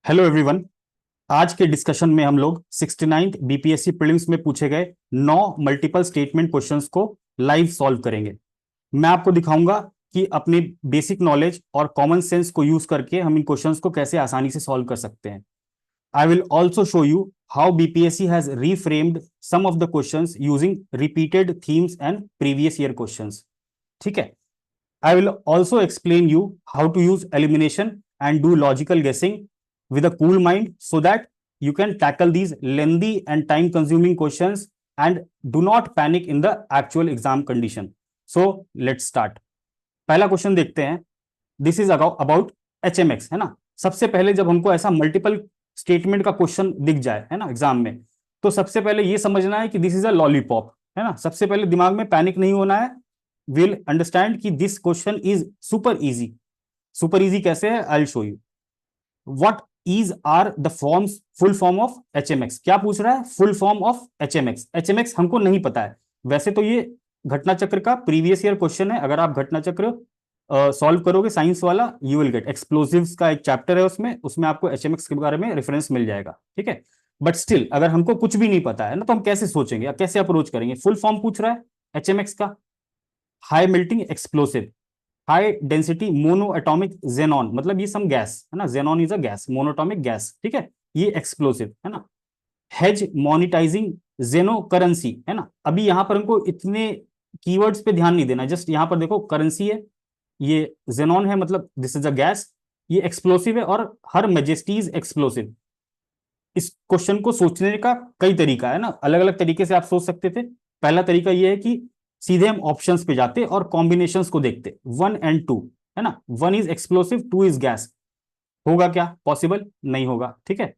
Hello everyone. आज के discussion में हम लोग 69th बीपीएससी प्रीलिम्स में पूछे गए 9 मल्टीपल स्टेटमेंट क्वेश्चंस को लाइव सॉल्व करेंगे। मैं आपको दिखाऊंगा कि अपनी बेसिक नॉलेज और कॉमन सेंस को यूज करके हम इन क्वेश्चंस को कैसे आसानी से सॉल्व कर सकते हैं। I will also show you how BPSC has reframed some of the questions using repeated themes and previous year questions. ठीक है। I will also explain you how to use elimination and do logical guessing with a cool mind so that you can tackle these lengthy and time consuming questions and do not panic in the actual exam condition. So let's start. पहला question देखते हैं। This is about HMX, है ना। सबसे पहले जब हमको ऐसा मल्टीपल स्टेटमेंट का क्वेश्चन दिख जाए, है ना, एग्जाम में, तो सबसे पहले ये समझना है कि दिस इज अ लॉलीपॉप, है ना। सबसे पहले दिमाग में पैनिक नहीं होना है। विल अंडरस्टैंड कि this question is super easy. Super easy कैसे है, I will show you. What is are the forms, full form of HMX? क्या पूछ रहा है? Full form of HMX। HMX हमको नहीं पता है। वैसे तो ये घटना चक्र का प्रीवियस ईयर क्वेश्चन है। अगर आप घटना चक्र सॉल्व करोगे साइंस वाला, यू विल गेट एक्सप्लोसिव्स का एक चैप्टर है, उसमें उसमें आपको HMX के बारे में रेफरेंस मिल जाएगा। ठीक है। बट स्टिल अगर हमको कुछ भी नहीं पता है ना, तो हम कैसे सोचेंगे, कैसे अप्रोच करेंगे? फुल फॉर्म पूछ रहा है HMX का। High melting explosive, high density mono atomic xenon, मतलब ये सम गैस, है ना। Xenon is a gas, monoatomic gas. ठीक है। ये एक्सप्लोसिव है ना। हेज मॉनिटाइजिंग जेनो करेंसी, है ना। अभी यहां पर हमको इतने कीवर्ड्स पे ध्यान नहीं देना, जस्ट यहां पर देखो करेंसी है, ये जेनॉन है, मतलब दिस इज अ गैस, ये एक्सप्लोसिव है, और हर मेजेस्टीज एक्सप्लोसिव। इस क्वेश्चन को सोचने का कई तरीका है ना, अलग अलग तरीके से आप सोच सकते थे। पहला तरीका यह है कि सीधे हम ऑप्शंस पे जाते और कॉम्बिनेशंस को देखते, 1 और 2, है ना। 1 इज एक्सप्लोसिव, 2 इज गैस। होगा क्या? पॉसिबल नहीं होगा। ठीक है।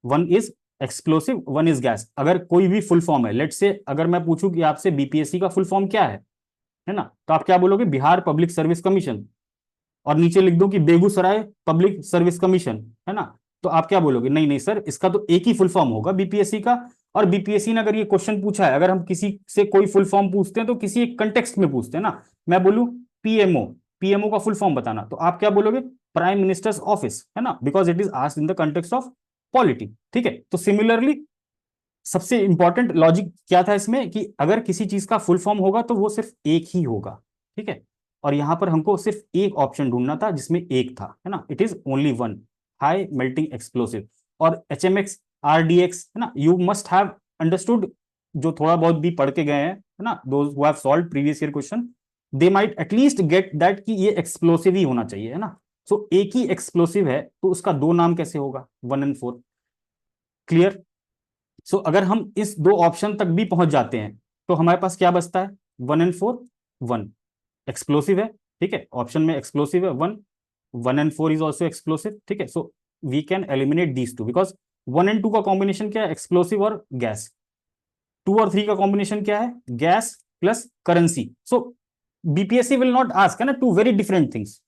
1 इज एक्सप्लोसिव, 1 इज गैस। अगर कोई भी फुल फॉर्म है, लेट से अगर मैं पूछूं कि आपसे बीपीएससी का फुल फॉर्म क्या है ना, तो आप क्या बोलोगे? Bihar public service commission. और नीचे लिख दो कि बेगूसराय पब्लिक सर्विस कमीशन, है ना। तो आप क्या बोलोगे? नहीं नहीं सर, इसका तो एक ही फुल फॉर्म होगा बीपीएससी का। और बीपीएससी ने अगर ये क्वेश्चन पूछा है, अगर हम किसी से कोई फुल फॉर्म पूछते हैं तो किसी एक कंटेक्स्ट में पूछते हैं ना। मैं बोलूं पीएमओ, पीएमओ का फुल फॉर्म बताना, तो आप क्या बोलोगे? प्राइम मिनिस्टर्स ऑफिस, है ना, because it is asked in the context of polity. ठीक है। तो सिमिलरली सबसे इंपॉर्टेंट लॉजिक क्या था इसमें कि अगर किसी चीज का फुल फॉर्म होगा तो वो सिर्फ एक ही होगा। ठीक है। और यहां पर हमको सिर्फ एक ऑप्शन ढूंढना था जिसमें एक था, है ना। It is only one, high melting explosive. और HMX, RDX, है ना, यू मस्ट हैव अंडरस्टूड, जो थोड़ा बहुत भी पढ़ के गए हैं, है ना, those who have solved previous year question, they might at least get that कि ये एक्सप्लोसिव ही होना चाहिए, है ना। सो एक ही एक्सप्लोसिव है तो उसका दो नाम कैसे होगा? 1 और 4। क्लियर? सो अगर हम इस दो ऑप्शन तक भी पहुंच जाते हैं तो हमारे पास क्या बचता है? 1 और 4, 1 एक्सप्लोसिव है। ठीक है। ऑप्शन में एक्सप्लोसिव है 1, 1 और 4 इज ऑल्सो एक्सप्लोसिव। ठीक है। So we can eliminate these two because 1 और 2 का कॉम्बिनेशन क्या है? एक्सप्लोसिव और गैस। 2 और 3 का कॉम्बिनेशन क्या है? Gas plus currency. So BPSC will not ask, है ना, टू वेरी डिफरेंट थिंग्स।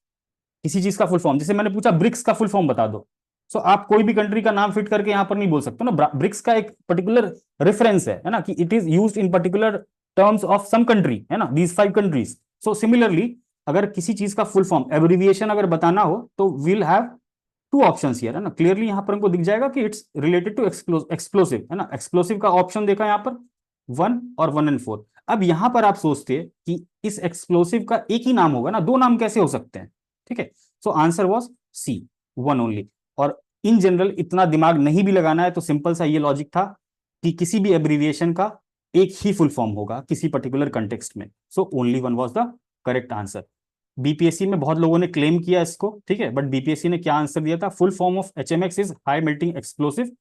किसी चीज का फुल फॉर्म, जैसे मैंने पूछा ब्रिक्स का फुल फॉर्म बता दो, सो आप कोई भी कंट्री का नाम फिट करके यहां पर नहीं बोल सकते ना। ब्रिक्स का एक पर्टिकुलर रेफरेंस है ना, कि it is used in particular terms of some country, है ना, दीज 5 कंट्रीज। सो सिमिलरली अगर किसी चीज का फुल फॉर्म, एब्रिविएशन अगर बताना हो तो विल हैव 2 ऑप्शंस हियर, है ना। क्लियरली यहां पर हमको दिख जाएगा कि इट्स रिलेटेड टू एक्सप्लोसिव, है ना। एक्सप्लोसिव का ऑप्शन देखा यहां पर 1 और 4। अब यहां पर आप सोचते हैं कि इस एक्सप्लोसिव का एक ही नाम होगा ना, दो नाम कैसे हो सकते हैं? ठीक है। So answer was C, 1 only. और इन जनरल इतना दिमाग नहीं भी लगाना है, तो सिंपल सा ये लॉजिक था कि किसी भी एब्रीविएशन का एक ही फुल फॉर्म होगा किसी पर्टिकुलर कंटेक्स्ट में। So only 1 was the correct answer. BPSC में बहुत लोगों ने क्लेम किया इसको, ठीक है, बट बीपीएससी ने क्या आंसर दिया था? Full form of HMX is high melting explosive,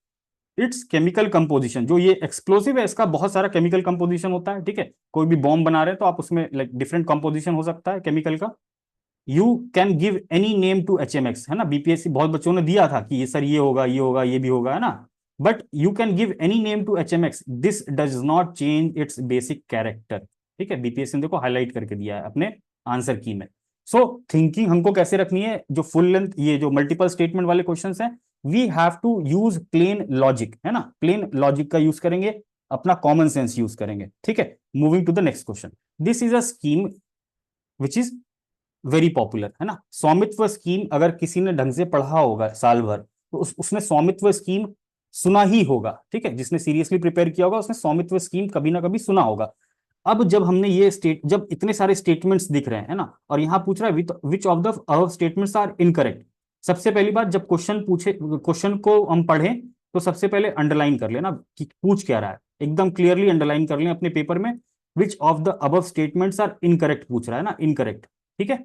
it's chemical composition. जो ये एक्सप्लोसिव है इसका बहुत सारा केमिकल कंपोजिशन होता है। ठीक है। कोई भी बॉम्ब बना रहे हैं तो आप उसमें लाइक डिफरेंट कंपोजिशन हो सकता है केमिकल का। You can give any name to HMX, है ना। बीपीएससी बहुत बच्चों ने दिया था कि ये सर ये होगा, ये होगा, ये भी होगा, है ना। But you can give any name to HMX, this does not change its basic character. ठीक है। बीपीएससी ने देखो हाईलाइट करके दिया है अपने आंसर की में। सो थिंकिंग हमको कैसे रखनी है? जो फुल लेंथ, ये जो मल्टीपल स्टेटमेंट वाले क्वेश्चन हैं, we have to use plain logic, है ना। प्लेन लॉजिक का यूज करेंगे, अपना कॉमन सेंस यूज करेंगे। ठीक है। Moving to the next question. This is a scheme which is very popular, है ना। स्वामित्व स्कीम अगर किसी ने ढंग से पढ़ा होगा साल भर, तो उसने स्वामित्व स्कीम सुना ही होगा, ठीक है, जिसने सीरियसली प्रिपेयर किया होगा उसने स्वामित्व स्कीम कभी ना कभी सुना होगा। अब जब हमने ये जब इतने सारे स्टेटमेंट्स दिख रहे हैं, है ना, और यहां पूछ रहा है which of the above statements are incorrect. सबसे पहली बात, जब क्वेश्चन को हम पढ़ें तो सबसे पहले अंडरलाइन कर लेना कि पूछ क्या रहा है, एकदम क्लियरली अंडरलाइन कर लें अपने पेपर में, which of the above statements are incorrect पूछ रहा है ना, इनकरेक्ट, ठीक है।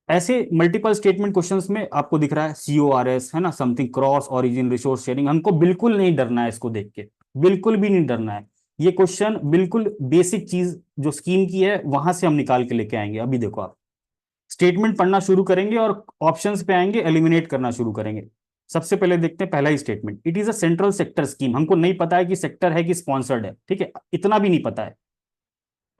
ऐसे मल्टीपल स्टेटमेंट क्वेश्चंस में आपको दिख रहा है CORS, है ना, something cross origin resource sharing, हमको बिल्कुल नहीं डरना है इसको देख के, बिल्कुल भी नहीं डरना है। ये क्वेश्चन बिल्कुल बेसिक चीज जो स्कीम की है वहां से हम निकाल के लेके आएंगे। अभी देखो, आप स्टेटमेंट पढ़ना शुरू करेंगे और ऑप्शंस पे आएंगे, एलिमिनेट करना शुरू करेंगे। सबसे पहले देखते हैं पहला ही statement, it is a central sector scheme. हमको नहीं पता है कि सेक्टर है कि स्पॉन्सर्ड है, ठीक है, इतना भी नहीं पता है।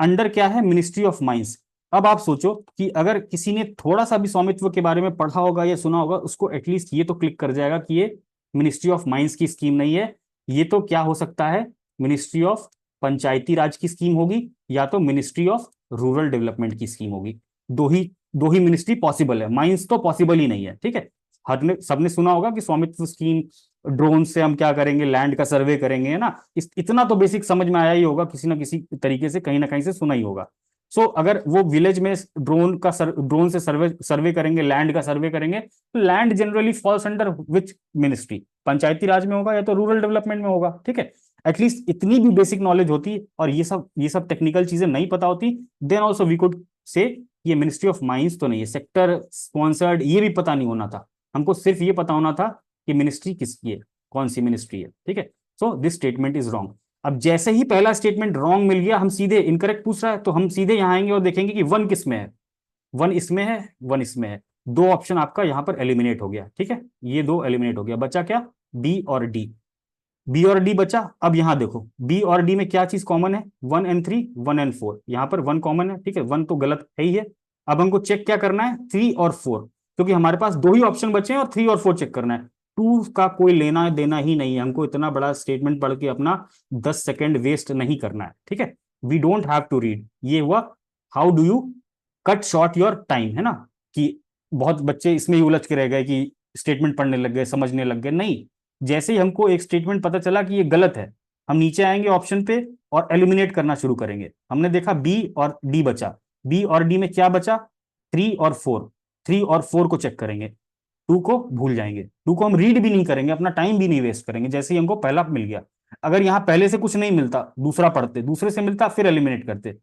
अंडर क्या है, मिनिस्ट्री ऑफ माइंस। अब आप सोचो कि अगर किसी ने थोड़ा सा भी स्वामित्व के बारे में पढ़ा होगा या सुना होगा, उसको एटलीस्ट ये तो क्लिक कर जाएगा कि ये मिनिस्ट्री ऑफ माइंस की स्कीम नहीं है, ये तो क्या हो सकता है, मिनिस्ट्री ऑफ पंचायती राज की स्कीम होगी या तो मिनिस्ट्री ऑफ रूरल डेवलपमेंट की स्कीम होगी। दो ही मिनिस्ट्री पॉसिबल है, माइंस तो पॉसिबल ही नहीं है, ठीक है। हर ने सबने सुना होगा कि स्वामित्व स्कीम, ड्रोन से हम क्या करेंगे, लैंड का सर्वे करेंगे, है ना, इतना तो बेसिक समझ में आया ही होगा, किसी ना किसी तरीके से कहीं ना कहीं से सुना ही होगा। अगर वो विलेज में ड्रोन से सर्वे करेंगे, लैंड का सर्वे करेंगे, तो land generally falls under which ministry, Panchayati Raj में होगा या तो रूरल डेवलपमेंट में होगा, ठीक है। एटलीस्ट इतनी भी बेसिक नॉलेज होती और ये सब टेक्निकल चीजें नहीं पता होती, then also we could say ये मिनिस्ट्री ऑफ माइंस तो नहीं है, सेक्टर स्पॉन्सर्ड ये भी पता नहीं होना था, हमको सिर्फ ये पता होना था कि मिनिस्ट्री किसकी है, कौन सी मिनिस्ट्री है, ठीक है। सो दिस स्टेटमेंट इज रॉन्ग। अब जैसे ही पहला स्टेटमेंट रॉन्ग मिल गया, हम सीधे इनकरेक्ट पूछ रहा है तो हम सीधे यहां आएंगे और देखेंगे कि वन किस में है, वन इसमें है, वन इसमें है। दो ऑप्शन आपका यहां पर एलिमिनेट हो गया, ठीक है, ये दो एलिमिनेट हो गया, बचा क्या, बी और डी। बी और डी बचा। अब यहां देखो बी और डी में क्या चीज कॉमन है, 1 and 3, 1 and 4, यहां पर वन कॉमन है, ठीक है, वन तो गलत है ही है। अब हमको चेक क्या करना है, 3 और 4, क्योंकि हमारे पास दो ही ऑप्शन बचे हैं और 3 और 4 चेक करना है। टू का कोई लेना देना ही नहीं है, हमको इतना बड़ा स्टेटमेंट पढ़ के अपना 10 सेकेंड वेस्ट नहीं करना है, ठीक है। We don't have to read, ये हुआ how do you cut short your time, है ना, कि बहुत बच्चे इसमें ही उलझ के रह गए कि स्टेटमेंट पढ़ने लग गए, समझने लग गए, नहीं। जैसे ही हमको एक स्टेटमेंट पता चला कि ये गलत है, हम नीचे आएंगे ऑप्शन पे और एलिमिनेट करना शुरू करेंगे। हमने देखा बी और डी बचा, बी और डी में क्या बचा, 3 और 4, 3 और 4 को चेक करेंगे, टू को भूल जाएंगे, टू को हम रीड भी नहीं करेंगे, अपना टाइम भी नहीं वेस्ट करेंगे, जैसे ही हमको पहला मिल गया। अगर यहाँ पहले से कुछ नहीं मिलता, दूसरा पढ़ते, दूसरे से मिलता फिर एलिमिनेट करते।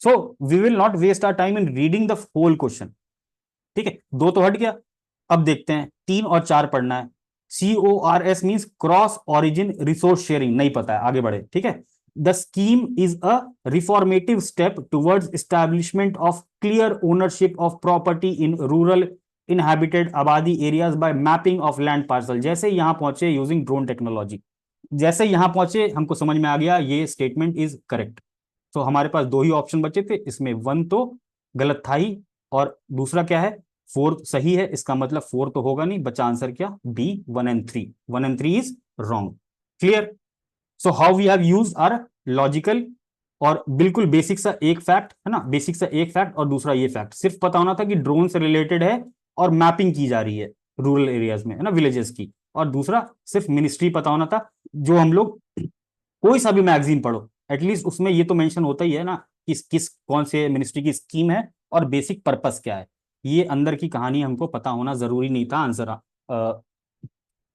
So we will not waste our time in reading the whole question, ठीक है, दो तो हट गया। अब देखते हैं 3 और 4 पढ़ना है। CORS means cross origin resource sharing, नहीं पता है, आगे बढ़े, ठीक है। The scheme is a reformative step towards establishment of clear ownership of property in rural inhabited आबादी areas by mapping of land parcel. जैसे यहां पहुंचे यूजिंग ड्रोन टेक्नोलॉजी, जैसे यहां पहुंचे हमको समझ में आ गया ये स्टेटमेंट इज करेक्ट। तो हमारे पास दो ही ऑप्शन बचे थे, इसमें वन तो गलत था ही, और दूसरा क्या है, 4 सही है, इसका मतलब 4 तो होगा नहीं, बचा आंसर क्या, B, 1 and 3, 1 and 3 is wrong. Clear. So how we have use our logical, और बिल्कुल बेसिक सा एक फैक्ट है ना, बेसिक सा एक फैक्ट, और दूसरा ये फैक्ट सिर्फ पता होना था कि ड्रोन से रिलेटेड है और मैपिंग की जा रही है रूरल एरियाज में, है ना, विलेजेस की। और दूसरा सिर्फ मिनिस्ट्री पता होना था, जो हम लोग कोई सा भी मैगजीन पढ़ो एटलीस्ट उसमें ये तो मेंशन होता ही है ना, किस किस कौन से मिनिस्ट्री की स्कीम है और बेसिक पर्पस क्या है। ये अंदर की कहानी हमको पता होना जरूरी नहीं था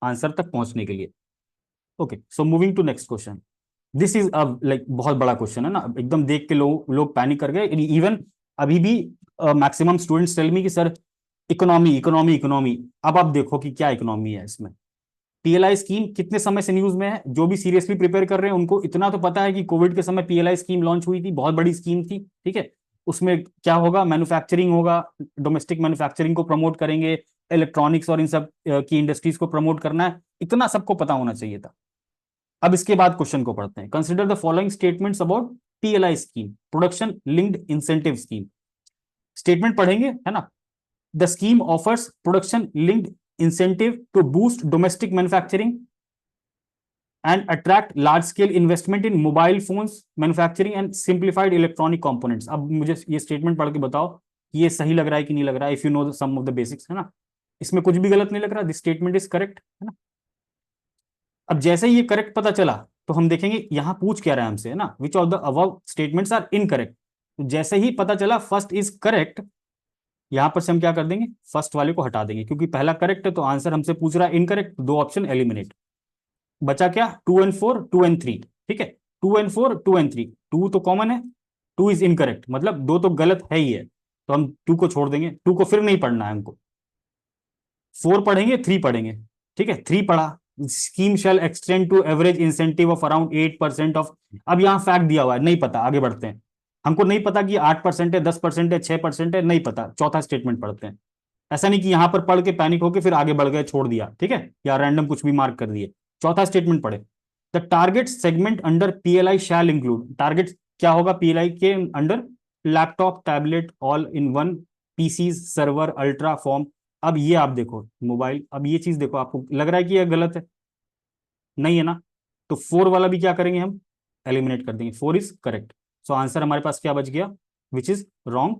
आंसर तक पहुंचने के लिए। Okay, so moving to next question. This is like बहुत बड़ा क्वेश्चन है ना, एकदम देख के लोग पैनिक कर गए। इवन अभी भी मैक्सिमम स्टूडेंट्स टेल मी कि सर इकोनॉमी इकोनॉमी इकोनॉमी। अब आप देखो कि क्या इकोनॉमी है इसमें। PLI स्कीम कितने समय से न्यूज में है, जो भी सीरियसली प्रिपेयर कर रहे हैं उनको इतना तो पता है कि कोविड के समय PLI स्कीम लॉन्च हुई थी, बहुत बड़ी स्कीम थी, ठीक है। उसमें क्या होगा, मैन्युफैक्चरिंग होगा, डोमेस्टिक मैन्युफैक्चरिंग को प्रमोट करेंगे, इलेक्ट्रॉनिक्स और इन सब की इंडस्ट्रीज को प्रमोट करना है, इतना सबको पता होना चाहिए था। अब इसके बाद क्वेश्चन को पढ़ते हैं। Consider the following statements about PLI scheme, production linked incentive scheme. Statement पढ़ेंगे, है ना। The scheme offers production linked incentive to boost domestic manufacturing and attract large scale investment in mobile phones manufacturing and simplified electronic components। अब मुझे ये statement पढ़ के बताओ कि ये सही लग रहा है कि नहीं लग रहा है, if you know some of the basics, है ना। इसमें कुछ भी गलत नहीं लग रहा, दिस स्टेटमेंट इज करेक्ट, है ना। अब जैसे ही ये करेक्ट पता चला तो हम देखेंगे यहां पूछ क्या रहा है हमसे, है ना, which of the above statements are incorrect. तो जैसे ही पता चला फर्स्ट इज करेक्ट, यहां पर से हम क्या कर देंगे, फर्स्ट वाले को हटा देंगे, क्योंकि पहला करेक्ट है तो आंसर हमसे पूछ रहा है इनकरेक्ट, दो ऑप्शन एलिमिनेट। बचा क्या, 2 and 4, 2 and 3, ठीक है। 2 and 4, 2 and 3, 2 तो कॉमन है, 2 इज इनकरेक्ट, मतलब दो तो गलत है ही है, तो हम 2 को छोड़ देंगे, 2 को फिर नहीं पढ़ना है हमको। 4 पढ़ेंगे, 3 पढ़ेंगे, ठीक है। 3 पढ़ा, scheme shall extend to average incentive of around 8% of. अब यहां फैक्ट दिया हुआ है, नहीं पता, आगे बढ़ते हैं। हमको नहीं पता कि 8% है, 10% है, 6% है, नहीं पता, चौथा स्टेटमेंट पढ़ते हैं। ऐसा नहीं कि यहां पर पढ़ के पैनिक होकर फिर आगे बढ़ गए, छोड़ दिया, ठीक है, या रैंडम कुछ भी मार्क कर दिए। चौथा स्टेटमेंट पढ़े, the target segment under PLI shall include, target क्या होगा पीएलआई के under, laptop, tablet, all in one, PC, server, ultra form. अब ये आप देखो मोबाइल, अब ये चीज देखो, आपको लग रहा है कि यह गलत है, नहीं है ना, तो 4 वाला भी क्या करेंगे हम, एलिमिनेट कर देंगे, 4 इज करेक्ट। सो आंसर हमारे पास क्या बच गया, विच इज रॉन्ग।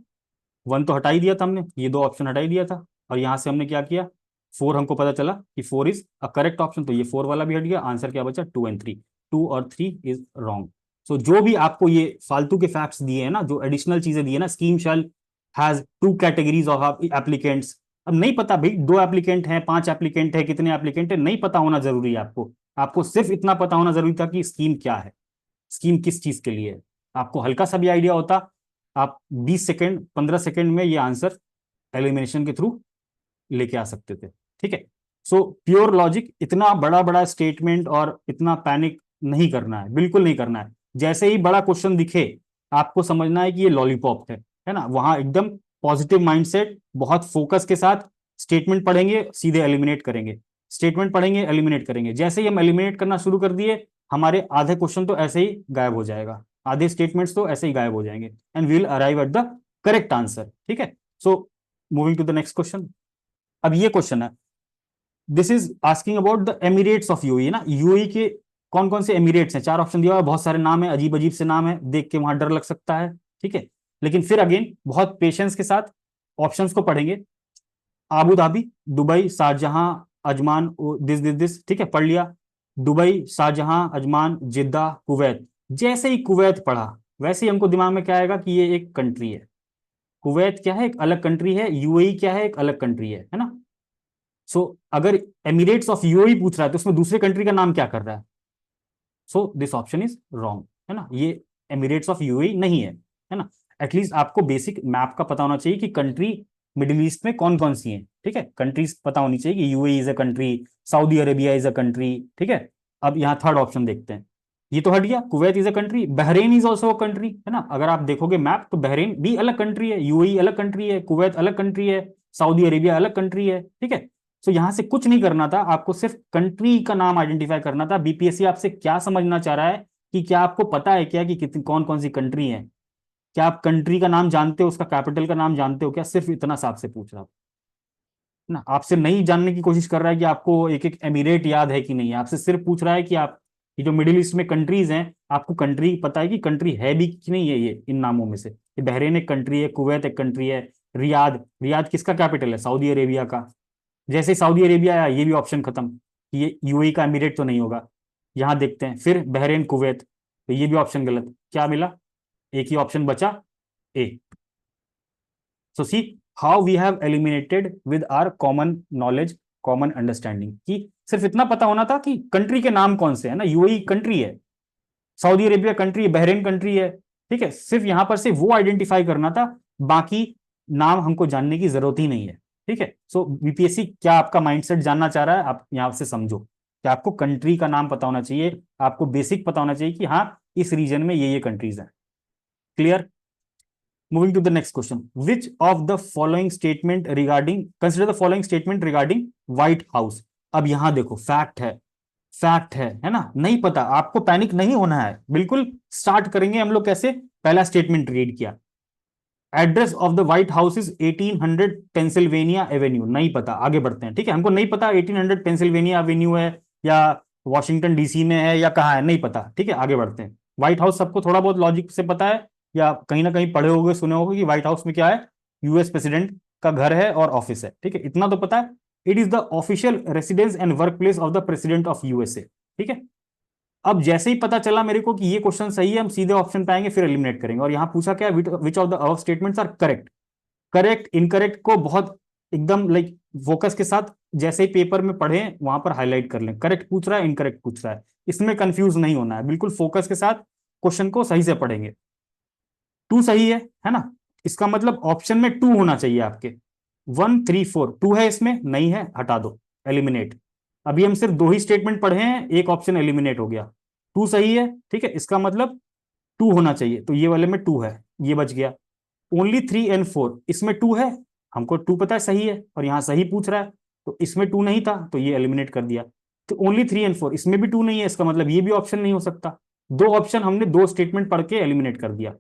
1 तो हटा ही दिया था हमने, ये दो ऑप्शन हटा ही दिया था, और यहां से हमने क्या किया, 4 हमको पता चला कि 4 इज अ करेक्ट ऑप्शन, तो ये 4 वाला भी हट गया, आंसर क्या बचा, 2 and 3, 2 और 3 इज रॉन्ग। सो जो भी आपको ये फालतू के फैक्ट्स दिए हैं ना, जो एडिशनल चीजें दी है ना, scheme shall has 2 categories of applicants. अब नहीं पता भाई, 2 एप्लीकेंट हैं, 5 एप्लीकेंट है, कितने एप्लीकेंट है, नहीं पता होना जरूरी है आपको। आपको सिर्फ इतना पता होना जरूरी था कि स्कीम क्या है, स्कीम किस चीज के लिए है। आपको हल्का सा भी आइडिया होता, आप 20 सेकेंड 15 सेकेंड में ये आंसर एलिमिनेशन के थ्रू लेके आ सकते थे, ठीक है। सो प्योर लॉजिक, इतना बड़ा बड़ा स्टेटमेंट और इतना पैनिक नहीं करना है, बिल्कुल नहीं करना है। जैसे ही बड़ा क्वेश्चन दिखे आपको समझना है कि ये लॉलीपॉप है ना, वहां एकदम पॉजिटिव माइंडसेट, बहुत फोकस के साथ स्टेटमेंट पढ़ेंगे, सीधे एलिमिनेट करेंगे, स्टेटमेंट पढ़ेंगे, एलिमिनेट करेंगे। जैसे ही हम एलिमिनेट करना शुरू कर दिए, हमारे आधे क्वेश्चन तो ऐसे ही गायब हो जाएगा, आधे स्टेटमेंट्स तो ऐसे ही गायब हो जाएंगे, and we will arrive at the correct answer, ठीक है। So moving to the next question. अब ये क्वेश्चन है, this is asking about the Emirates of UAE ना, यूएई के कौन कौन से एमिरेट्स हैं, 4 ऑप्शन दिया हुआ है, बहुत सारे नाम है, अजीब अजीब से नाम है, देख के वहां डर लग सकता है, ठीक है। लेकिन फिर अगेन बहुत पेशेंस के साथ ऑप्शंस को पढ़ेंगे। आबू धाबी, दुबई, शाहजहां, अजमान, दिस, ठीक है, पढ़ लिया। दुबई, शाहजहां, अजमान, जिद्दा, कुवैत। जैसे ही कुवैत पढ़ा, वैसे ही हमको दिमाग में क्या आएगा कि ये एक कंट्री है। कुवैत क्या है, एक अलग कंट्री है, यूएई क्या है, एक अलग कंट्री है ना। सो अगर एमिरेट्स ऑफ यूएई पूछ रहा है तो उसमें दूसरे कंट्री का नाम क्या कर रहा है, so this option is wrong, है ना, ये एमिरेट्स ऑफ यूएई नहीं है ना। एटलीस्ट आपको बेसिक मैप का पता होना चाहिए कि कंट्री मिडिल ईस्ट में कौन कौन सी है, ठीक है, कंट्रीज पता होनी चाहिए कि UAE is a country, Saudi Arabia is a country, ठीक है। अब यहाँ थर्ड ऑप्शन देखते हैं, ये तो हट गया, Kuwait is a country, Bahrain is also a country, है ना। अगर आप देखोगे मैप तो बहरेन भी अलग कंट्री है, यूएई अलग कंट्री है, कुवैत अलग कंट्री है, सऊदी अरेबिया अलग कंट्री है, ठीक है। सो यहां से कुछ नहीं करना था, आपको सिर्फ कंट्री का नाम आइडेंटिफाई करना था। बीपीएससी आपसे क्या समझना चाह रहा है कि क्या आपको पता है क्या कि कितनी कौन कौन सी कंट्री है, क्या आप कंट्री का नाम जानते हो, उसका कैपिटल का नाम जानते हो क्या, सिर्फ इतना सा आपसे पूछ रहा ना। आपसे नहीं जानने की कोशिश कर रहा है कि आपको एक एक एमिरेट याद है कि नहीं, आपसे सिर्फ पूछ रहा है कि आप ये जो मिडिल ईस्ट में कंट्रीज हैं, आपको कंट्री पता है कि कंट्री है भी कि नहीं है ये इन नामों में से। ये बहरेन एक कंट्री है, कुवैत एक कंट्री है, रियाद, रियाद किसका कैपिटल है, सऊदी अरेबिया का। जैसे ही सऊदी अरेबिया आया ये भी ऑप्शन खत्म, ये यूएई का एमिरेट तो नहीं होगा। यहां देखते हैं फिर बहरेन, कुवैत, तो ये भी ऑप्शन गलत, क्या मिला, एक ही ऑप्शन बचा, A. So see how we have eliminated with our common knowledge, common understanding, कि सिर्फ इतना पता होना था कि कंट्री के नाम कौन से है ना, यूएई कंट्री है, सऊदी अरेबिया कंट्री है, बहरेन कंट्री है, ठीक है, सिर्फ यहां पर से वो आइडेंटिफाई करना था, बाकी नाम हमको जानने की जरूरत ही नहीं है, ठीक है। सो बीपीएससी क्या आपका माइंडसेट जानना चाह रहा है, आप यहां से समझो कि आपको कंट्री का नाम पता होना चाहिए, आपको बेसिक पता होना चाहिए कि हाँ इस रीजन में ये कंट्रीज हैं। Clear. Moving to the next question. Which of the following statement regarding, consider the following statement regarding White House. अब यहां देखो फैक्ट है, फैक्ट है ना, नहीं पता, आपको पैनिक नहीं होना है, बिल्कुल। स्टार्ट करेंगे हम लोग कैसे, पहला स्टेटमेंट रीड किया, address of the white house is 1800 Pennsylvania Avenue, नहीं पता, आगे बढ़ते हैं, ठीक है, हमको नहीं पता 1800 पेंसिल्वेनिया एवेन्यू है या वॉशिंगटन डीसी में है या कहाँ है, नहीं पता, ठीक है, आगे बढ़ते हैं। व्हाइट हाउस सबको थोड़ा बहुत लॉजिक से पता है, या कहीं ना कहीं पढ़े होगे, सुने होगे कि व्हाइट हाउस में क्या है, यूएस प्रेसिडेंट का घर है और ऑफिस है, ठीक है, इतना तो पता है। It is the official residence and work place of the president of USA. ठीक है, अब जैसे ही पता चला मेरे को कि ये क्वेश्चन सही है, हम सीधे ऑप्शन पाएंगे, फिर एलिमिनेट करेंगे। और यहां पूछा क्या, which of the above statements are correct. Correct incorrect को बहुत एकदम लाइक फोकस के साथ जैसे ही पेपर में पढ़े वहां पर हाईलाइट कर लें। करेक्ट पूछ रहा है, इनकरेक्ट पूछ रहा है, इसमें कंफ्यूज नहीं होना है, बिल्कुल फोकस के साथ क्वेश्चन को सही से पढ़ेंगे। टू सही है ना, इसका मतलब ऑप्शन में टू होना चाहिए आपके। 1 3 4 टू है इसमें, नहीं है, हटा दो, एलिमिनेट। अभी हम सिर्फ दो ही स्टेटमेंट पढ़े हैं, एक ऑप्शन एलिमिनेट हो गया, टू सही है। ठीक है, इसका मतलब टू होना चाहिए, तो ये वाले में टू है, ये बच गया। ओनली 3 and 4 इसमें टू है, हमको टू पता है सही है, और यहां सही पूछ रहा है, तो इसमें टू नहीं था तो ये एलिमिनेट कर दिया। तो ओनली 3 and 4 इसमें भी टू नहीं है, इसका मतलब ये भी ऑप्शन नहीं हो सकता। दो ऑप्शन हमने दो स्टेटमेंट पढ़ के एलिमिनेट कर दिया।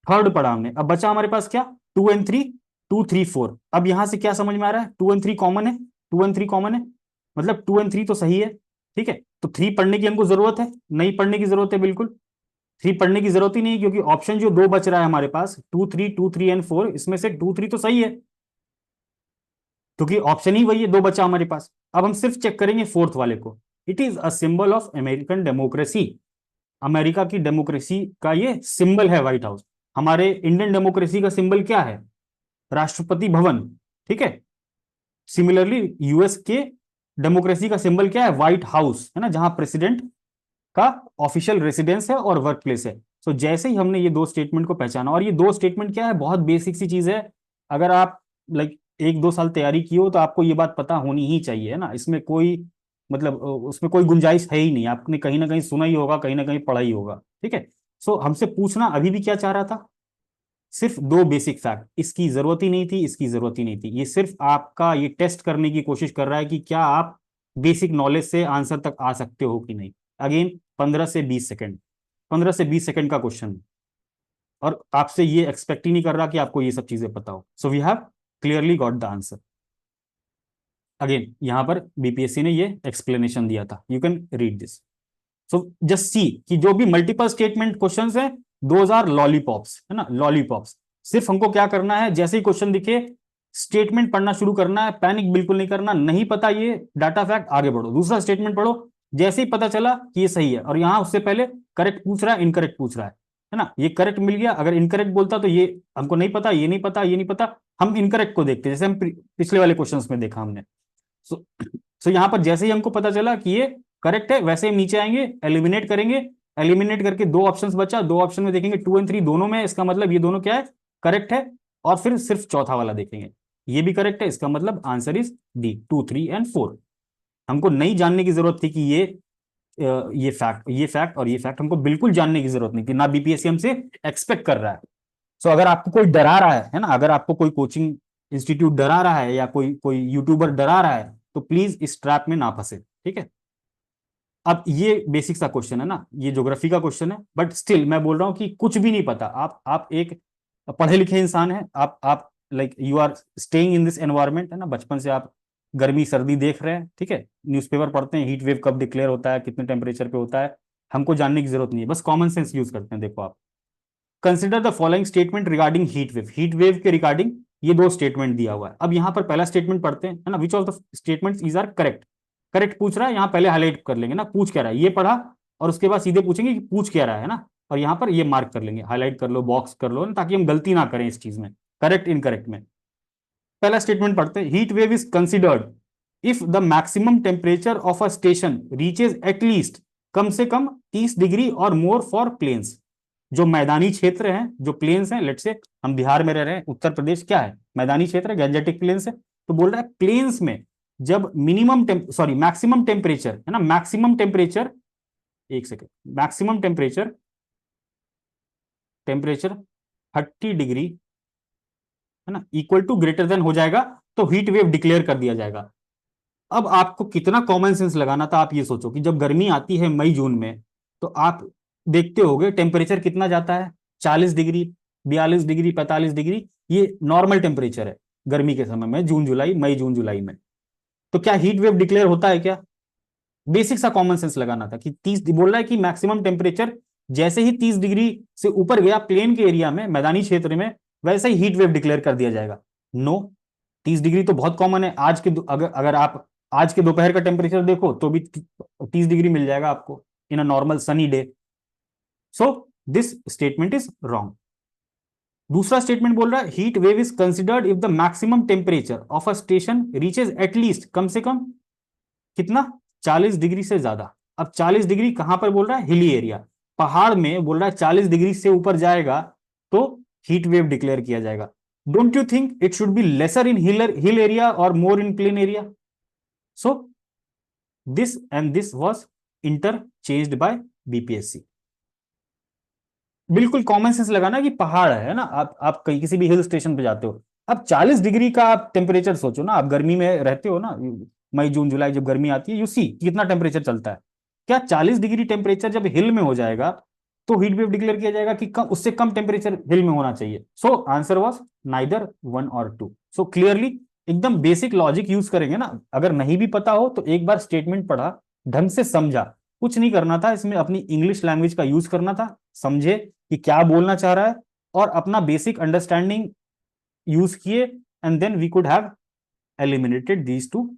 थर्ड पढ़ा हमने, अब बचा हमारे पास क्या, 2 and 3, 2 3 4। अब यहां से क्या समझ में आ रहा है, 2 and 3 कॉमन है, 2 and 3 कॉमन है, मतलब 2 and 3 तो सही है। ठीक है, तो 3 पढ़ने की हमको जरूरत है, नहीं पढ़ने की जरूरत है बिल्कुल, 3 पढ़ने की जरूरत ही नहीं है, क्योंकि ऑप्शन जो दो बच रहा है हमारे पास 2 3 इसमें से 2 3 तो सही है, क्योंकि ऑप्शन ही वही है, दो बचा हमारे पास। अब हम सिर्फ चेक करेंगे फोर्थ वाले को। It is a symbol of American democracy. America की डेमोक्रेसी का ये सिंबल है व्हाइट हाउस। हमारे इंडियन डेमोक्रेसी का सिंबल क्या है, राष्ट्रपति भवन। ठीक है, सिमिलरली यूएस के डेमोक्रेसी का सिंबल क्या है, व्हाइट हाउस, है ना, जहां प्रेसिडेंट का ऑफिशियल रेसिडेंस है और वर्क प्लेस है। सो जैसे ही हमने ये दो स्टेटमेंट को पहचाना, और ये दो स्टेटमेंट क्या है, बहुत बेसिक सी चीज है। अगर आप लाइक 1 2 साल तैयारी की हो तो आपको ये बात पता होनी ही चाहिए, है ना, इसमें कोई मतलब उसमें कोई गुंजाइश है ही नहीं, आपने कहीं ना कहीं सुना ही होगा, कहीं ना कहीं पढ़ा ही होगा। ठीक है, सो हमसे पूछना अभी भी क्या चाह रहा था, सिर्फ दो बेसिक फैक्ट, इसकी जरूरत ही नहीं थी, इसकी जरूरत ही नहीं थी। ये सिर्फ आपका ये टेस्ट करने की कोशिश कर रहा है कि क्या आप बेसिक नॉलेज से आंसर तक आ सकते हो कि नहीं। अगेन 15 से 20 सेकंड, 15 से 20 सेकंड का क्वेश्चन, और आपसे ये एक्सपेक्ट ही नहीं कर रहा कि आपको ये सब चीजें पता हो। So we have clearly got the answer. Again यहां पर बीपीएससी ने ये एक्सप्लेनेशन दिया था, you can read this. So just see कि जो भी मल्टीपल स्टेटमेंट क्वेश्चंस हैं, दोज आर लॉलीपॉप्स, है ना, लॉलीपॉप्स। सिर्फ हमको क्या करना है, जैसे ही क्वेश्चन दिखे स्टेटमेंट पढ़ना शुरू करना है, पैनिक बिल्कुल नहीं करना, नहीं पता ये डाटा फैक्ट, आगे बढ़ो, दूसरा स्टेटमेंट पढ़ो। जैसे ही पता चला कि ये सही है, और यहां उससे पहले करेक्ट पूछ रहा है, इनकरेक्ट पूछ रहा है ना, ये करेक्ट मिल गया। अगर इनकरेक्ट बोलता तो ये हमको नहीं पता, ये नहीं पता, ये नहीं पता, हम इनकरेक्ट को देखते, जैसे हम पिछले वाले क्वेश्चंस में देखा हमने। सो यहां पर जैसे ही हमको पता चला कि ये करेक्ट है, वैसे ही नीचे आएंगे, एलिमिनेट करेंगे। एलिमिनेट करके दो ऑप्शंस बचा, दो ऑप्शन में देखेंगे 2 and 3 दोनों में, इसका मतलब ये दोनों क्या है, करेक्ट है। और फिर सिर्फ चौथा वाला देखेंगे, ये भी करेक्ट है, इसका मतलब आंसर इज डी, 2 3 and 4। हमको नहीं जानने की जरूरत थी कि ये फैक्ट और ये फैक्ट हमको बिल्कुल जानने की जरूरत नहीं थी, ना बीपीएससी हमसे एक्सपेक्ट कर रहा है। सो अगर आपको कोई डरा रहा है ना, अगर आपको कोई कोचिंग इंस्टीट्यूट डरा रहा है, या कोई कोई यूट्यूबर डरा रहा है, तो प्लीज इस ट्रैप में ना फंसे। ठीक है, अब ये बेसिक सा क्वेश्चन है ना, ये ज्योग्राफी का क्वेश्चन है, बट स्टिल मैं बोल रहा हूं कि कुछ भी नहीं पता, आप एक पढ़े लिखे इंसान है, आप like you are staying in this environment, है ना, बचपन से आप गर्मी सर्दी देख रहे हैं। ठीक है, न्यूज़पेपर पढ़ते हैं, हीट वेव कब डिक्लेयर होता है, कितने टेम्परेचर पे होता है, हमको जानने की जरूरत नहीं है, बस कॉमन सेंस यूज करते हैं। देखो आप, consider the following statement regarding heat wave. Heat wave के रिगार्डिंग ये दो स्टेटमेंट दिया हुआ है। अब यहां पर पहला स्टेटमेंट पढ़ते हैं, है ना, which of the statements is are correct. Correct पूछ रहा है, यहां पहले हाईलाइट कर लेंगे ना, पूछ क्या रहा है, ये पढ़ा, और उसके बाद सीधे पूछेंगे कि पूछ क्या रहा है ना, और यहां पर ये मार्क कर लेंगे, हाईलाइट कर लो, बॉक्स कर लो ना, ताकि हम गलती ना करें इस चीज में, करेक्ट इनकरेक्ट में। पहला स्टेटमेंट पढ़ते हैं, heat wave is considered if the maximum temperature of a station reaches at least, कम से कम 30 डिग्री और मोर फॉर प्लेन्स। जो मैदानी क्षेत्र हैं, जो प्लेन्स हैं, लेट से हम बिहार में रह रहे हैं, उत्तर प्रदेश क्या है, मैदानी क्षेत्र है, गैंजेटिक प्लेन्स है, तो बोल रहा है प्लेन्स में जब मैक्सिमम टेम्परेचर, है ना, मैक्सिमम टेम्परेचर, एक second, maximum temperature, temperature 30 degree, है ना, इक्वल टू ग्रेटर देन हो जाएगा, तो हीट वेव डिक्लेयर कर दिया जाएगा। अब आपको कितना कॉमन सेंस लगाना था, आप ये सोचो कि जब गर्मी आती है मई जून में, तो आप देखते होगे टेम्परेचर कितना जाता है, 40 डिग्री, 42 डिग्री, 45 डिग्री, ये नॉर्मल टेम्परेचर है गर्मी के समय में, जून जुलाई, मई जून जुलाई में। तो क्या हीट वेव डिक्लेयर होता है क्या, बेसिक सा कॉमन सेंस लगाना था कि 30 बोल रहा है कि मैक्सिमम टेम्परेचर जैसे ही 30 डिग्री से ऊपर गया प्लेन के एरिया में, मैदानी क्षेत्र में, वैसे ही हीट वेव डिक्लेयर कर दिया जाएगा। नो, 30 डिग्री तो बहुत कॉमन है। आज के अगर अगर आप आज के दोपहर का टेम्परेचर देखो तो भी 30 डिग्री मिल जाएगा आपको in a normal sunny day. So this statement is wrong. दूसरा स्टेटमेंट बोल रहा है heat wave is considered if the maximum temperature of a station reaches at least, कम से कम कितना, 40 डिग्री से ज्यादा। अब 40 डिग्री कहां पर बोल रहा है, हिली एरिया, पहाड़ में बोल रहा है 40 डिग्री से ऊपर जाएगा तो हीट वेव डिक्लेयर किया जाएगा। Don't you think it should be lesser in hill area और more in plain area? So this and this was interchanged by BPSC. बिल्कुल कॉमन सेंस लगाना कि पहाड़ है ना, आप कहीं किसी भी हिल स्टेशन पे जाते हो, अब 40 डिग्री का आप टेम्परेचर सोचो ना, आप गर्मी में रहते हो ना, मई जून जुलाई जब गर्मी आती है, यू सी कितना टेम्परेचर चलता है। क्या 40 डिग्री टेम्परेचर जब हिल में हो जाएगा तो हीट वेव डिक्लेयर किया जाएगा कि कम, उससे कम टेम्परेचर हिल में होना चाहिए? सो आंसर वॉज नाइदर वन और टू। सो क्लियरली एकदम बेसिक लॉजिक यूज करेंगे ना, अगर नहीं भी पता हो तो एक बार स्टेटमेंट पढ़ा, ढंग से समझा, कुछ नहीं करना था इसमें, अपनी इंग्लिश लैंग्वेज का यूज करना था, समझे कि क्या बोलना चाह रहा है और अपना बेसिक अंडरस्टैंडिंग यूज किए, and then we could have eliminated these two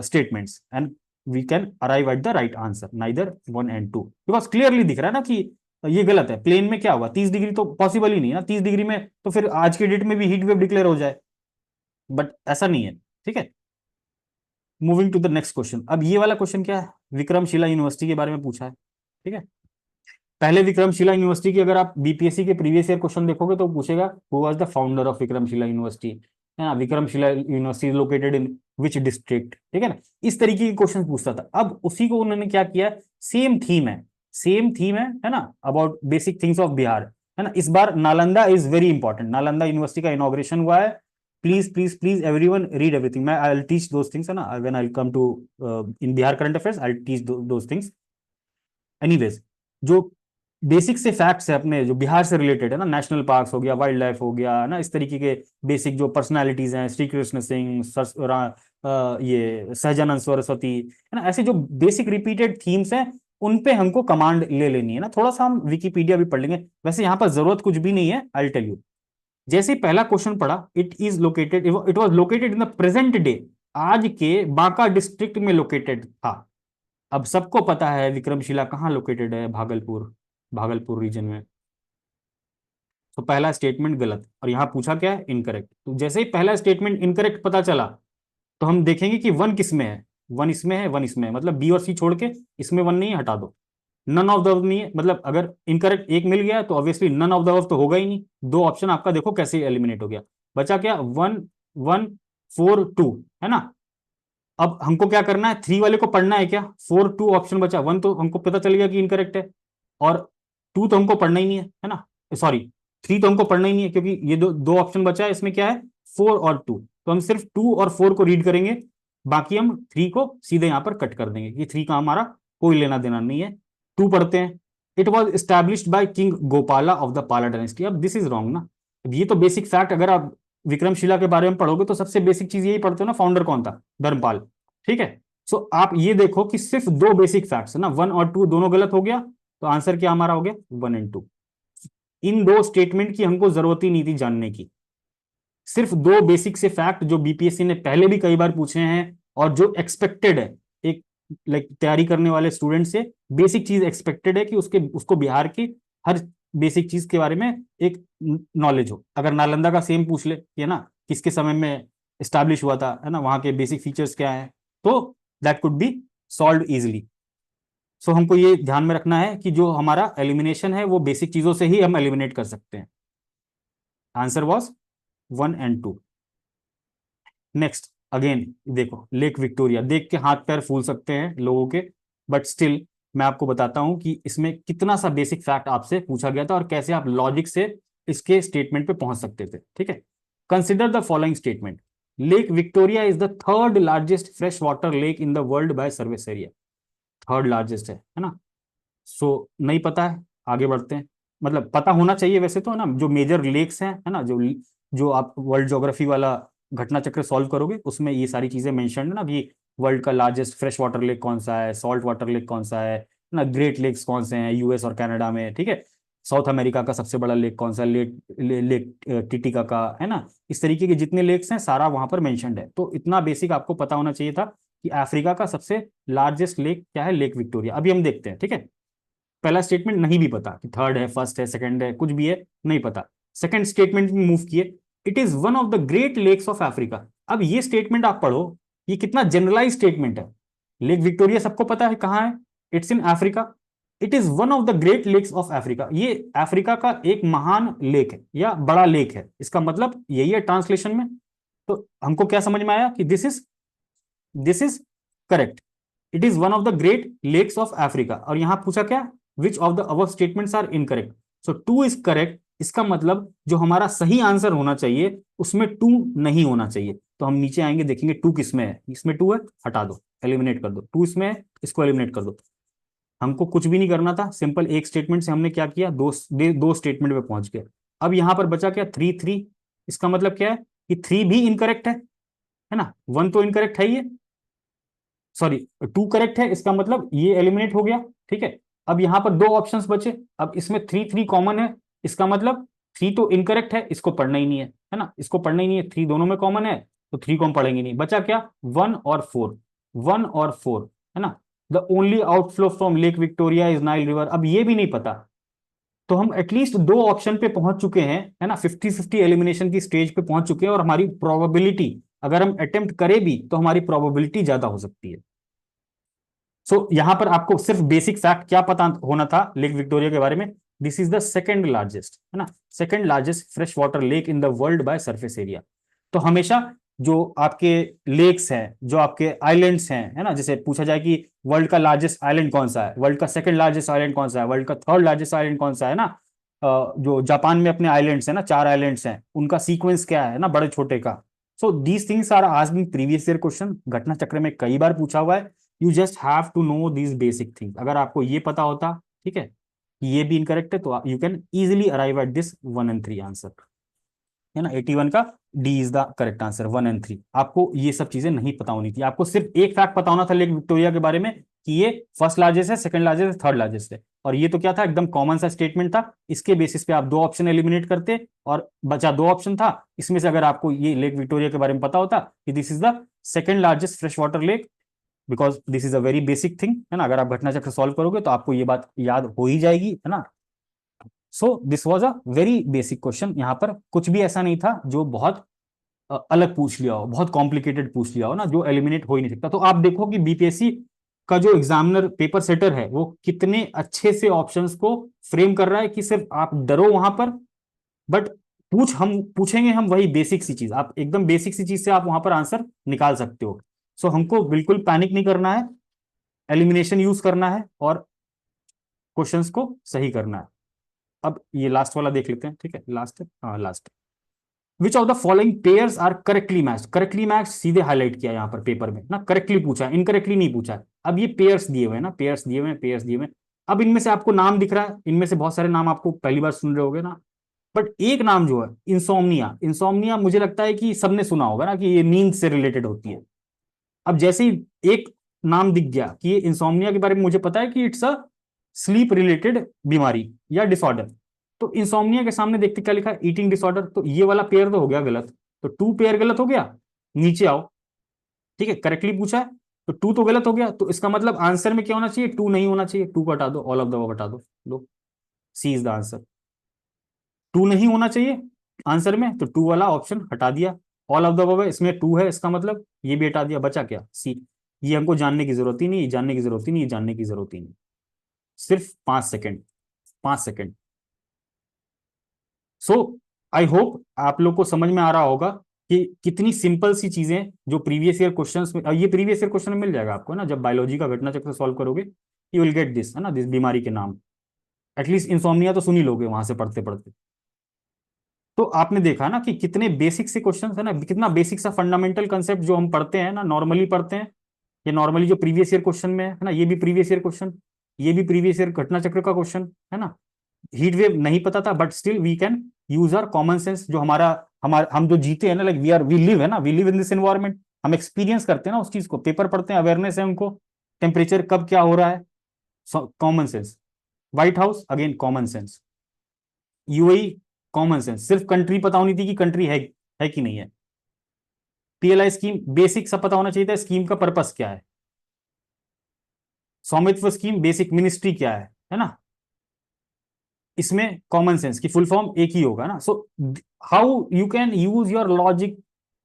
statements and we can arrive at the right answer, neither one and two, because clearly दिख रहा है ना कि ये गलत है। प्लेन में क्या हुआ, 30 डिग्री तो पॉसिबल ही नहीं है ना, 30 डिग्री में तो फिर आज के डेट में भी हीट वेव डिक्लेयर हो जाए, बट ऐसा नहीं है। ठीक है, moving to the next question. अब ये वाला क्वेश्चन क्या है, विक्रमशिला यूनिवर्सिटी के बारे में पूछा है। ठीक है, पहले विक्रमशिला यूनिवर्सिटी की अगर आप बीपीएससी के प्रीवियस ईयर क्वेश्चन देखोगे तो पूछेगा who was the founder of Vikramshila university, है ना, Vikramshila university located in which district, ठीक है ना, इस तरीके के क्वेश्चन पूछता था। अब उसी को उन्होंने क्या किया, सेम थीम है, सेम थीम है ना, about basic things of Bihar, है ना। इस बार Nalanda is very important, Nalanda university का इनॉग्रेशन हुआ है। Please please please everyone read everything, मैं I will teach those things, है ना, when I come to in Bihar current affairs I will teach those things. Anyways, जो बेसिक से फैक्ट्स है अपने जो बिहार से रिलेटेड है ना, नेशनल पार्क्स हो गया, वाइल्ड लाइफ हो गया ना, इस तरीके के बेसिक जो पर्सनालिटीज हैं, श्री कृष्ण सिंह, ये सहजानंद सरस्वती, है ना, ऐसे जो बेसिक रिपीटेड थीम्स हैं उन पे हमको कमांड ले लेनी है ना। थोड़ा सा हम विकिपीडिया भी पढ़ लेंगे, वैसे यहाँ पर जरूरत कुछ भी नहीं है, आई विल टेल यू। जैसे ही पहला क्वेश्चन पढ़ा, it was located in the present day, आज के बांका डिस्ट्रिक्ट में लोकेटेड था। अब सबको पता है विक्रमशिला कहाँ लोकेटेड है, भागलपुर, भागलपुर रीजन में। तो पहला स्टेटमेंट गलत, और यहां पूछा क्या है, इनकरेक्ट। तो जैसे ही पहला स्टेटमेंट इनकरेक्ट पता चला तो हम देखेंगे कि वन किस में है, वन इसमें है, वन इसमें है, मतलब बी और सी छोड़ के इसमें वन नहीं है, हटा दो। नन ऑफ द अबव नहीं है, मतलब अगर इनकरेक्ट एक मिल गया तो obviously none of the above तो होगा ही नहीं। दो ऑप्शन आपका देखो कैसे एलिमिनेट हो गया, बचा क्या, 1 1 4 2, है ना। अब हमको क्या करना है, थ्री वाले को पढ़ना है क्या, 4 2 ऑप्शन बचा, वन तो हमको पता चल गया कि इनकरेक्ट है, और टू तो हमको पढ़ना ही नहीं है ना, सॉरी, थ्री तो हमको पढ़ना ही नहीं है, क्योंकि ये दो दो ऑप्शन बचा है, इसमें क्या है, 4 और 2, तो हम सिर्फ 2 और 4 को रीड करेंगे, बाकी हम थ्री को सीधे यहां पर कट कर देंगे कि थ्री का हमारा कोई लेना देना नहीं है। टू पढ़ते हैं, it was established by king Gopala of the पाला डायनेस्टी। अब दिस इज रॉन्ग ना, अब ये तो बेसिक फैक्ट, अगर आप विक्रमशिला के बारे में पढ़ोगे तो सबसे बेसिक चीज यही पढ़ते हो ना, फाउंडर कौन था, धर्मपाल। ठीक है, सो आप ये देखो कि सिर्फ दो बेसिक फैक्ट्स है ना, 1 और 2 दोनों गलत हो गया, तो आंसर क्या हमारा हो गया, 1 एंड 2। इन दो स्टेटमेंट की हमको जरूरत ही नहीं थी जानने की, सिर्फ दो बेसिक से फैक्ट जो बीपीएससी ने पहले भी कई बार पूछे हैं और जो एक्सपेक्टेड है, एक लाइक तैयारी करने वाले स्टूडेंट से बेसिक चीज एक्सपेक्टेड है कि उसको बिहार की हर बेसिक चीज के बारे में एक नॉलेज हो। अगर नालंदा का सेम पूछ ले, है ना, किसके समय में स्टैब्लिश हुआ था, है ना, वहां के बेसिक फीचर्स क्या है, तो that could be solved easily. So हमको ये ध्यान में रखना है कि जो हमारा एलिमिनेशन है वो बेसिक चीजों से ही हम एलिमिनेट कर सकते हैं। Answer was 1 and 2। Next again देखो, लेक विक्टोरिया, देख के हाथ पैर फूल सकते हैं लोगों के, बट स्टिल मैं आपको बताता हूं कि इसमें कितना सा बेसिक फैक्ट आपसे पूछा गया था और कैसे आप लॉजिक से इसके स्टेटमेंट पे पहुंच सकते थे। ठीक है, consider the following statement, lake Victoria is the third largest fresh water lake in the world by service area. Third largest है ना। सो नहीं पता है, आगे बढ़ते हैं, मतलब पता होना चाहिए वैसे तो, है ना, जो मेजर लेक्स हैं, है ना, जो जो आप वर्ल्ड ज्योग्राफी वाला घटना चक्र सॉल्व करोगे उसमें ये सारी चीजें मेंशन है ना, कि वर्ल्ड का लार्जेस्ट फ्रेश वाटर लेक कौन सा है, सॉल्ट वाटर लेक कौन सा है ना, ग्रेट लेक्स कौन से हैं यूएस और कनाडा में। ठीक है, साउथ अमेरिका का सबसे बड़ा लेक कौन सा, लेक टिटिका का, है ना। इस तरीके के जितने लेक्स हैं सारा वहां पर मेंशन्ड है। तो इतना बेसिक आपको पता होना चाहिए था कि अफ्रीका का सबसे लार्जेस्ट लेक क्या है, लेक विक्टोरिया। अभी हम देखते हैं, ठीक है। पहला स्टेटमेंट नहीं भी पता कि थर्ड है, फर्स्ट है, सेकंड है, कुछ भी है, नहीं पता। सेकंड स्टेटमेंट में मूव किए, it is one of the great lakes of Africa. अब ये स्टेटमेंट आप पढ़ो, ये कितना जनरलाइज स्टेटमेंट है। लेक विक्टोरिया सबको पता है कहाँ है, it's in Africa. It is one of the great lakes of Africa, ये अफ्रीका का एक महान लेक है या बड़ा लेक है, इसका मतलब यही है ट्रांसलेशन में। तो हमको क्या समझ में आया कि this is correct, it is one of the great lakes of Africa. और यहां पूछा क्या, which of the above statements are incorrect. So two is correct, इसका मतलब जो हमारा सही आंसर होना चाहिए उसमें टू नहीं होना चाहिए। तो हम नीचे आएंगे, देखेंगे टू किसमें है, इसमें टू है, हटा दो, एलिमिनेट कर दो। टू इसमें है, इसको एलिमिनेट कर दो। हमको कुछ भी नहीं करना था, सिंपल एक स्टेटमेंट से हमने क्या किया, दो स्टेटमेंट पे पहुंच गए। अब यहां पर बचा क्या, थ्री थ्री। इसका मतलब क्या है कि थ्री भी इनकरेक्ट है ना। वन तो इनकरेक्ट है, ये सॉरी टू करेक्ट है, इसका मतलब ये एलिमिनेट हो गया, ठीक है। अब यहां पर दो ऑप्शंस बचे, अब इसमें थ्री थ्री कॉमन है, इसका मतलब थ्री तो इनकरेक्ट है, इसको पढ़ना ही नहीं है ना, इसको पढ़ना ही नहीं है, थ्री दोनों में कॉमन है, तो थ्री को हम पढ़ेंगे नहीं। बचा क्या, वन और फोर, वन और फोर, है ना। The only outflow from lake Victoria is Nile river. अब ये भी नहीं पता, तो हम एटलीस्ट दो ऑप्शन पे पहुंच चुके हैं, है ना, 50-50 एलिमिनेशन की स्टेज पे पहुंच चुके हैं। और हमारी प्रोबेबिलिटी, अगर हम अटेम्प्ट करें भी तो हमारी प्रोबेबिलिटी ज्यादा हो सकती है। यहां पर आपको सिर्फ बेसिक फैक्ट क्या पता होना था लेक विक्टोरिया के बारे में, this is the second largest, है ना, second largest fresh water lake in the world by surface area. तो हमेशा जो आपके लेक्स हैं, जो आपके आइलैंड्स हैं, है ना, जैसे पूछा जाए कि वर्ल्ड का लार्जेस्ट आइलैंड कौन सा है, वर्ल्ड का सेकंड लार्जेस्ट आइलैंड कौन सा है, वर्ल्ड का थर्ड लार्जेस्ट आइलैंड कौन सा है ना। जो जापान में अपने आइलैंड्स है ना, चार आइलैंड्स हैं, उनका सीक्वेंस क्या है ना, बड़े छोटे का। So these things are asked previous year question, घटना चक्र में कई बार पूछा हुआ है। You just have to know these basic things. अगर आपको ये पता होता, ठीक है, कि ये भी इनकरेक्ट है, तो you can easily arrive at this 1 and 3 answer, है ना। 81 का D is the correct answer, 1 and 3। आपको ये सब चीजें नहीं पता होनी थी, आपको सिर्फ एक फैक्ट पता होना था लेक विक्टोरिया के बारे में, कि ये फर्स्ट लार्जेस्ट है, सेकंड लार्जेस्ट है, थर्ड लार्जेस्ट है। और ये तो क्या था, एकदम कॉमन सा स्टेटमेंट था। इसके बेसिस पे आप दो ऑप्शन एलिमिनेट करते और बचा दो ऑप्शन था, इसमें से अगर आपको ये लेक विक्टोरिया के बारे में पता होता कि this is the second largest fresh water lake, because this is a very basic thing, है ना। अगर आप घटना चक्र सॉल्व करोगे तो आपको ये बात याद हो ही जाएगी, है ना। So this was a very basic question. यहाँ पर कुछ भी ऐसा नहीं था जो बहुत अलग पूछ लिया हो, बहुत कॉम्प्लिकेटेड पूछ लिया हो ना, जो एलिमिनेट हो ही नहीं सकता। तो आप देखो कि बीपीएससी का जो एग्जामिनर पेपर सेटर है वो कितने अच्छे से ऑप्शंस को फ्रेम कर रहा है कि सिर्फ आप डरो वहां पर, बट हम पूछेंगे हम वही बेसिक सी चीज, आप एकदम बेसिक सी चीज से आप वहां पर आंसर निकाल सकते हो। सो हमको बिल्कुल पैनिक नहीं करना है, एलिमिनेशन यूज करना है और क्वेश्चंस को सही करना है। अब ये लास्ट वाला देख लेते हैं, ठीक है, लास्ट है, हाँ last. Which of the following pairs are correctly match, correctly match सीधे हाईलाइट किया यहाँ पर पेपर में ना, करेक्टली पूछा, इनकरेक्टली नहीं पूछा। अब ये पेयर्स दिए हुए हैं ना, पेयर्स दिए हुए हैं, पेयर्स दिए हुए हैं। अब इनमें से आपको नाम दिख रहा है, इनमें से बहुत सारे नाम आपको पहली बार सुन रहे होगे ना, बट एक नाम जो है इंसोम्निया, इंसोम्निया मुझे लगता है कि सबने सुना होगा ना, कि ये नींद से रिलेटेड होती है। अब जैसे ही एक नाम दिख गया कि ये इंसोम्निया के बारे में मुझे पता है कि इट्स अ स्लीप रिलेटेड बीमारी या डिसऑर्डर, तो इंसोम्निया के सामने देखते क्या लिखा है, ईटिंग डिसऑर्डर, तो ये वाला पेयर तो हो गया गलत, तो टू पेयर गलत हो गया। नीचे आओ, ठीक है, करेक्टली पूछा है तो टू तो गलत हो गया, तो इसका मतलब आंसर में क्या होना चाहिए, टू नहीं होना चाहिए, टू को हटा दो, ऑल ऑफ द अबव हटा दो, लो सी इज द आंसर। टू नहीं होना चाहिए आंसर में, तो टू वाला ऑप्शन हटा दिया। ऑल ऑफ द अबव है, इसमें टू है, इसका मतलब ये भी हटा दिया, बचा क्या, सी। ये हमको जानने की जरूरत ही नहीं, जानने की जरूरत ही नहीं, जानने की जरूरत ही नहीं। सिर्फ 5 second, 5 second. So I hope आप लोग को समझ में आ रहा होगा कि कितनी सिंपल सी चीजें जो प्रीवियस ईयर क्वेश्चंस में, ये प्रीवियस ईयर क्वेश्चन में मिल जाएगा आपको ना, जब बायोलॉजी का घटना चक्र सॉल्व करोगे, यू विल गेट दिस, है ना, दिस बीमारी के नाम। एटलीस्ट इंसोम्निया तो सुन ही लोगे वहां से पढ़ते पढ़ते। तो आपने देखा ना कि कितने बेसिक से क्वेश्चन है ना, कितना बेसिक सा फंडामेंटल कंसेप्ट जो हम पढ़ते हैं ना, नॉर्मली पढ़ते हैं, ये नॉर्मली जो प्रीवियस ईयर क्वेश्चन में है ना, ये भी प्रीवियस ईयर क्वेश्चन, ये भी प्रीवियस ईयर घटना चक्र का क्वेश्चन, है ना। हीट वेव नहीं पता था, but still we can use our common sense, जो हमारा हमारा हम जो जीते हैं ना, लाइक वी लिव है ना, we live in this environment, हम एक्सपीरियंस करते हैं ना उस चीज को, पेपर पढ़ते हैं, अवेयरनेस है उनको, टेम्परेचर कब क्या हो रहा है, common sense. White house again common sense, UAE common sense, सिर्फ कंट्री पता होनी थी कि कंट्री है कि नहीं है। पीएलआई स्कीम बेसिक सब पता होना चाहिए था, स्कीम का पर्पस क्या है। स्वामित्व स्कीम बेसिक मिनिस्ट्री क्या है ना। इसमें कॉमन सेंस की फुल फॉर्म एक ही होगा ना। So how you can use your logic,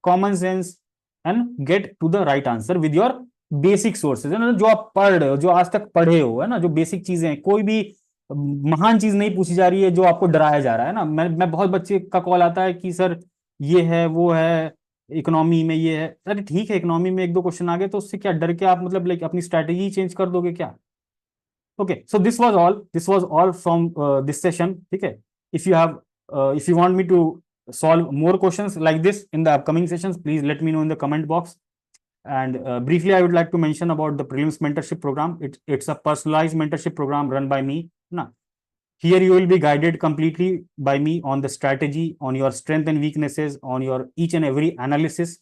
common sense and get to the right answer with your basic sources, है ना, जो आप पढ़ रहे हो, जो आज तक पढ़े हो, है ना, जो बेसिक चीजें हैं। कोई भी महान चीज नहीं पूछी जा रही है जो आपको डराया जा रहा है ना। मैं बहुत बच्चे का कॉल आता है कि सर ये है वो है, इकोनॉमी में ये है। अरे ठीक है, इकोनॉमी में एक दो क्वेश्चन आ गए तो उससे क्या डर के आप मतलब लाइक अपनी स्ट्रैटेजी चेंज कर दोगे क्या। Okay, so this was all from this session. Okay, if you have if you want me to solve more questions like this in the upcoming sessions, please let me know in the comment box. And briefly, I would like to mention about the prelims mentorship program. It's a personalized mentorship program run by me. Na. Here you will be guided completely by me on the strategy, on your strength and weaknesses, on your each and every analysis.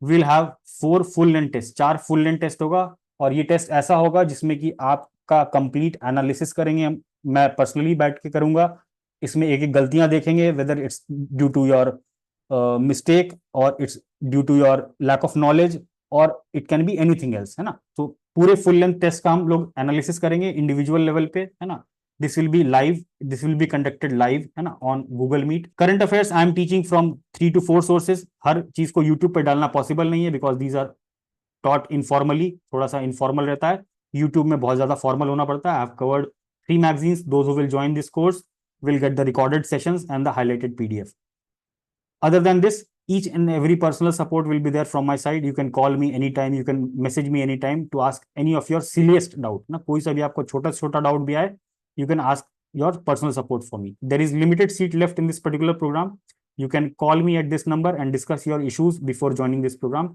We'll have 4 full-length test, 4 full-length test होगा। और ये test ऐसा होगा जिसमें कि आपका complete analysis करेंगे हम, मैं पर्सनली बैठ के करूंगा। इसमें एक एक गलतियां देखेंगे, whether it's due to your mistake और it's due to your lack of knowledge और it can be anything else, है ना। तो पूरे फुल लेंथ टेस्ट का हम लोग एनालिसिस करेंगे इंडिविजुअल लेवल पे, है ना। This will be live, this will be conducted live, है ना, on Google Meet. Current affairs I am teaching from 3 to 4 sources. हर चीज को यूट्यूब पे डालना पॉसिबल नहीं है because these are taught informally, थोड़ा सा इनफॉर्मल रहता है। यूट्यूब में बहुत ज्यादा फॉर्मल होना पड़ता है। I have covered 3 magazines. Those who will join this course will get the recorded sessions and the highlighted PDF. Other than this, each and every personal support will be there from my side. You can call me anytime, you can message me anytime to ask any of your silliest doubt ना। कोई सा भी आपको छोटा छोटा doubt भी आए, you can ask your personal support for me. There is limited seat left in this particular program. You can call me at this number and discuss your issues before joining this program.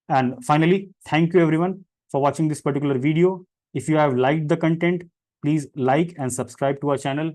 And finally, thank you everyone for watching this particular video. If you have liked the content, please like and subscribe to our channel.